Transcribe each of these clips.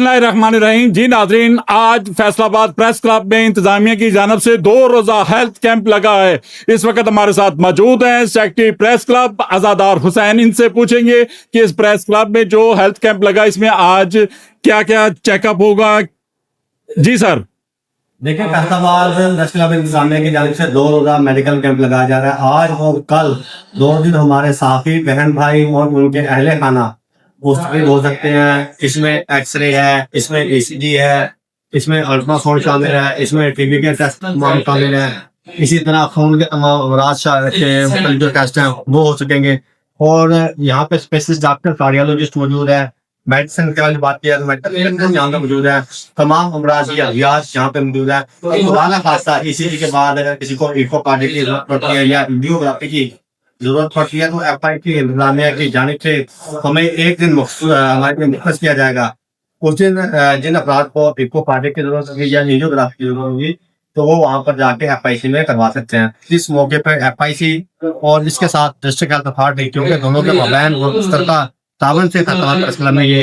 बिस्मिल्लाहिर्रहमानिर्रहीम। जी नाजरीन, आज फैसलाबाद प्रेस क्लब में इंतजामिया की जानब से 2 रोजा हेल्थ कैंप लगा है। इस वक्त हमारे साथ मौजूद हैं सेक्रेटरी प्रेस क्लब अज़ादार हुसैन। इनसे पूछेंगे कि इस प्रेस क्लब में जो हेल्थ कैंप लगा इसमें आज क्या क्या चेकअप होगा। जी सर। देखिए, फैसलाबाद प्रेस क्लब इंतजामिया की जानिब से 2 रोजा मेडिकल कैंप लगाया जा रहा है। आज और कल 2 दिन हमारे साथी बहन भाई और उनके अहले खाना मुस्तफिद हो सकते हैं। इसमें एक्सरे है, इसमें ECG है, इसमें अल्ट्रासाउंड शामिल है, इसमें टीबी के टेस्ट तमाम शामिल है। इसी तरह खून के तमाम अमराज के जो टेस्ट हैं वो हो सकेंगे। और यहाँ पे स्पेशलिस्ट डॉक्टर कार्डियोलॉजिस्ट मौजूद है। मेडिसिन की बात किया तो मेडिकल यहाँ पे मौजूद है। तमाम अमराज या रियाज यहाँ पे मौजूद है। खुदा खासा ECG के बाद अगर किसी को इकोकार्डिक की जरूरत पड़ती है या एंजियोग्राफी की जरूरत पड़ती है तो FI की इंतजामिया की जानिब से हमें एक दिन हमारे मुख्तस किया जाएगा। उस दिन जिन अफराद को इकोकार्डिक की जरूरत होगी या एंजियोग्राफी की जरूरत होगी तो वो वहाँ पर जाके FIC में करवा सकते हैं। इस मौके पर FIC और इसके साथ डिस्ट्रिक्ट हेल्थ अथॉरिटी, क्योंकि दोनों के माबैन और मुश्तरका तावन से फैसलाबाद प्रेस क्लब में ये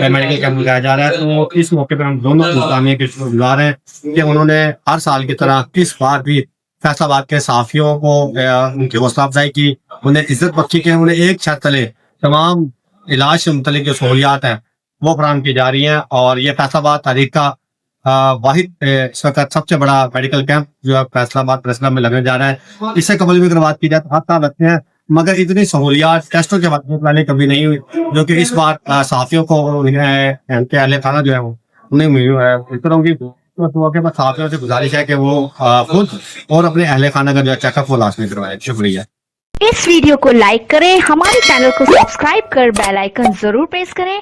मेडिकल कैंप लगाया जा रहा है। तो इस मौके पर हम दोनों इंतजामिया के शुक्रगुजार हैं कि उन्होंने हर साल की तरह इस बार भी फैसलाबाद के साफियों को उनकी हौसला अफजाई की, उन्हें इज्जत बख्शी के उन्हें एक छत तले तमाम इलाज से मुतल्लिक जो सहूलियात हैं वो फराहम की जा रही हैं। और ये फैसलाबाद तारीख का वाहिद इस वक्त सबसे बड़ा मेडिकल कैंप जो है फैसलाबाद प्रेस क्लब में लगने जा रहा है। इससे कबल भी अगर बात की जाए तो हाथ साल रखते हैं, मगर इतनी सहूलियात टेस्टों के बाद पहले कभी नहीं हुई जो कि इस बार साफियों को उनके अहले खाना जो है वो उन्हें मिली है। इस तरह की तो साफियों से गुजारिश है कि वो खुद और अपने अहले खाना का जो चेकअप वो लाजमी करवाएं। शुक्रिया। इस वीडियो को लाइक करें, हमारे चैनल को सब्सक्राइब कर बेल आइकन जरूर प्रेस करें